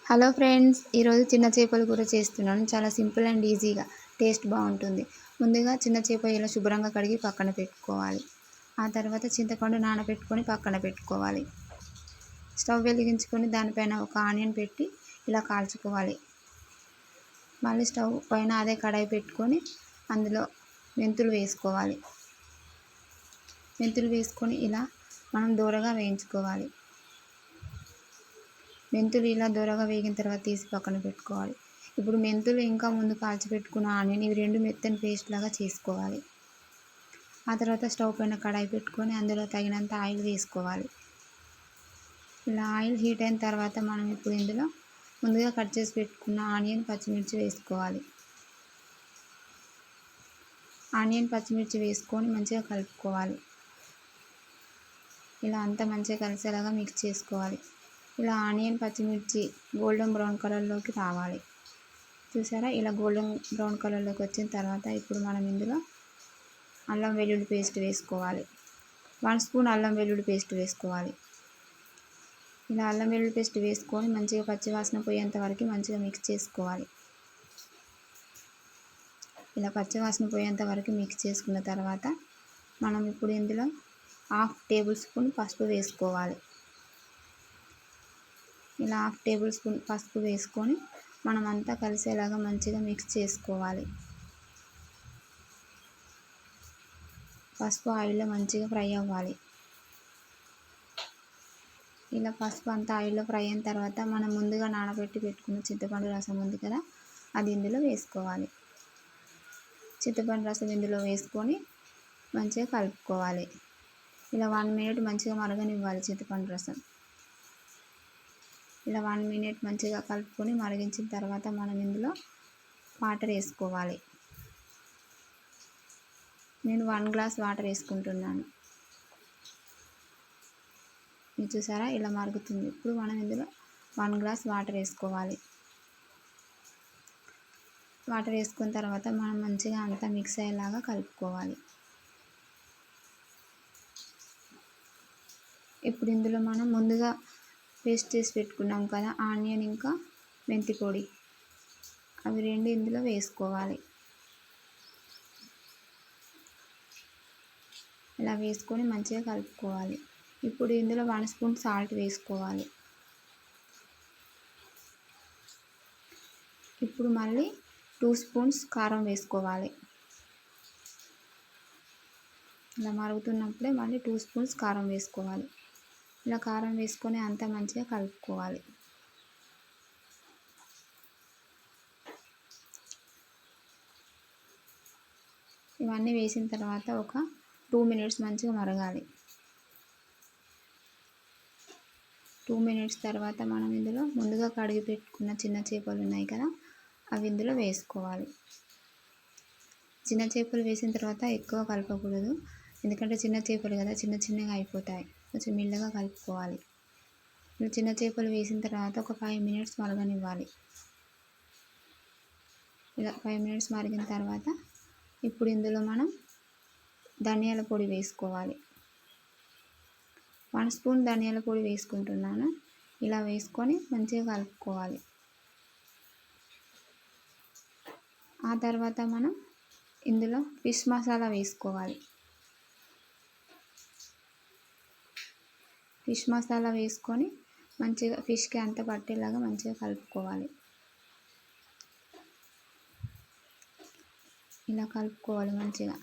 Hello friends, ఈరోజు చిన్న చేపల కూర చేస్తున్నాను. చాలా సింపుల్ అండ్ ఈజీగా టేస్ట్ బాగుంటుంది. ముందుగా చిన్న చేప ఇలా శుభ్రంగా కడిగి పక్కన పెట్టుకోవాలి. ఆ తర్వాత చింతపండు నానబెట్టుకొని పక్కన పెట్టుకోవాలి. స్టవ్ వెలిగించుకొని దానిపైన ఒక ఆనియన్ పెట్టి ఇలా కాల్చుకోవాలి. మళ్ళీ స్టవ్ పైన అదే కడాయి పెట్టుకొని అందులో మెంతులు వేసుకోవాలి. మెంతులు వేసుకొని ఇలా మనం దూరగా వేయించుకోవాలి. మెంతులు ఇలా దూరగా వేగిన తర్వాత తీసి పక్కన పెట్టుకోవాలి. ఇప్పుడు మెంతులు ఇంకా ముందు కాల్చి పెట్టుకున్న ఆనియన్ ఇవి రెండు మెత్తని పేస్ట్ లాగా చేసుకోవాలి. ఆ తర్వాత స్టవ్ పైన కడాయి పెట్టుకొని అందులో తగినంత ఆయిల్ వేసుకోవాలి. ఇలా ఆయిల్ హీట్ అయిన తర్వాత మనం ఇప్పుడు ఇందులో ముందుగా కట్ చేసి పెట్టుకున్న ఆనియన్ పచ్చిమిర్చి వేసుకోవాలి. ఆనియన్ పచ్చిమిర్చి వేసుకొని మంచిగా కలుపుకోవాలి. ఇలా అంతా మంచిగా కలిసేలాగా మిక్స్ చేసుకోవాలి. ఇలా ఆనియన్ పచ్చిమిర్చి గోల్డెన్ బ్రౌన్ కలర్లోకి రావాలి. చూసారా, ఇలా గోల్డెన్ బ్రౌన్ కలర్లోకి వచ్చిన తర్వాత ఇప్పుడు మనం ఇందులో అల్లం వెల్లుల్లి పేస్ట్ వేసుకోవాలి. 1 స్పూన్ అల్లం వెల్లుల్లి పేస్ట్ వేసుకోవాలి. ఇలా అల్లం వెల్లుల్లి పేస్ట్ వేసుకొని మంచిగా పచ్చివాసన పోయేంత వరకు మంచిగా మిక్స్ చేసుకోవాలి. ఇలా పచ్చివాసన పోయేంత వరకు మిక్స్ చేసుకున్న తర్వాత మనం ఇప్పుడు ఇందులో 1/2 టేబుల్ స్పూన్ పసుపు వేసుకోవాలి. ఇలా 1/2 టేబుల్ స్పూన్ పసుపు వేసుకొని మనం అంతా కలిసేలాగా మంచిగా మిక్స్ చేసుకోవాలి. పసుపు ఆయిల్లో మంచిగా ఫ్రై అవ్వాలి. ఇలా పసుపు అంతా ఆయిల్లో ఫ్రై అయిన తర్వాత మనం ముందుగా నానబెట్టి పెట్టుకున్న చింతపండు రసం ఉంది కదా, అది ఇందులో వేసుకోవాలి. చింతపండు రసం ఇందులో వేసుకొని మంచిగా కలుపుకోవాలి. ఇలా 1 మినిట్ మంచిగా మరగనివ్వాలి చింతపండు రసం. ఇలా 1 మినిట్ మంచిగా కలుపుకొని మరిగించిన తర్వాత మనం ఇందులో వాటర్ వేసుకోవాలి. నేను 1 గ్లాస్ వాటర్ వేసుకుంటున్నాను. మీరు చూసారా, ఇలా మరుగుతుంది. ఇప్పుడు మనం ఇందులో 1 గ్లాస్ వాటర్ వేసుకోవాలి. వాటర్ వేసుకున్న తర్వాత మనం మంచిగా అంతా మిక్స్ అయ్యేలాగా కలుపుకోవాలి. ఇప్పుడు ఇందులో మనం ముందుగా పేస్ట్ చేసి పెట్టుకున్నాం కదా ఆనియన్ ఇంకా మెంతి పొడి, అవి రెండు ఇందులో వేసుకోవాలి. ఇలా వేసుకొని మంచిగా కలుపుకోవాలి. ఇప్పుడు ఇందులో 1 స్పూన్ సాల్ట్ వేసుకోవాలి. ఇప్పుడు మళ్ళీ 2 స్పూన్స్ కారం వేసుకోవాలి. ఇలా మరుగుతున్నప్పుడే మళ్ళీ 2 స్పూన్స్ కారం వేసుకోవాలి. ఇలా కారం వేసుకొని అంతా మంచిగా కలుపుకోవాలి. ఇవన్నీ వేసిన తర్వాత ఒక 2 మినిట్స్ మంచిగా మరగాలి. 2 మినిట్స్ తర్వాత మనం ఇందులో ముందుగా కడిగి పెట్టుకున్న చిన్న చేపలు ఉన్నాయి కదా, అవి ఇందులో వేసుకోవాలి. చిన్న చేపలు వేసిన తర్వాత ఎక్కువ కలపకూడదు, ఎందుకంటే చిన్న చేపలు కదా చిన్న చిన్నగా అయిపోతాయి. కొంచెం మెల్లగా కలుపుకోవాలి. చిన్న చేపలు వేసిన తర్వాత ఒక 5 మినిట్స్ మరగనివ్వాలి. ఇలా 5 మినిట్స్ మరిగిన తర్వాత ఇప్పుడు ఇందులో మనం ధనియాల పొడి వేసుకోవాలి. 1 స్పూన్ ధనియాల పొడి వేసుకుంటున్నాను. ఇలా వేసుకొని మంచిగా కలుపుకోవాలి. ఆ తర్వాత మనం ఇందులో ఫిష్ మసాలా వేసుకోవాలి. ఫిష్ మసాలా వేసుకొని మంచిగా ఫిష్కి అంతా పట్టేలాగా మంచిగా కలుపుకోవాలి. ఇలా కలుపుకోవాలి మంచిగా.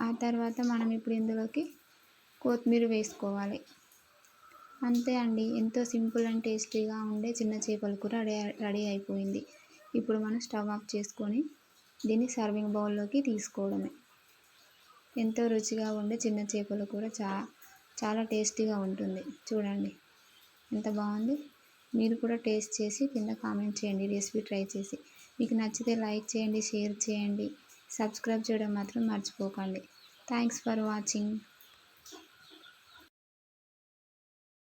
ఆ తర్వాత మనం ఇప్పుడు ఇందులోకి కొత్తిమీర వేసుకోవాలి. అంతే అండి, ఎంతో సింపుల్ అండ్ టేస్టీగా ఉండే చిన్న చేపల కూర రెడీ అయిపోయింది. ఇప్పుడు మనం స్టవ్ ఆఫ్ చేసుకొని దీన్ని సర్వింగ్ బౌల్లోకి తీసుకోవడమే. ఎంతో రుచిగా ఉండే చిన్న చేపల కూర చాలా టేస్టీగా ఉంటుంది. చూడండి ఎంత బాగుంది. మీరు కూడా టేస్ట్ చేసి కింద కామెంట్ చేయండి రెసిపీ ట్రై చేసి. మీకు నచ్చితే లైక్ చేయండి, షేర్ చేయండి, సబ్స్క్రైబ్ చేయడం మాత్రం మర్చిపోకండి. Thanks for watching.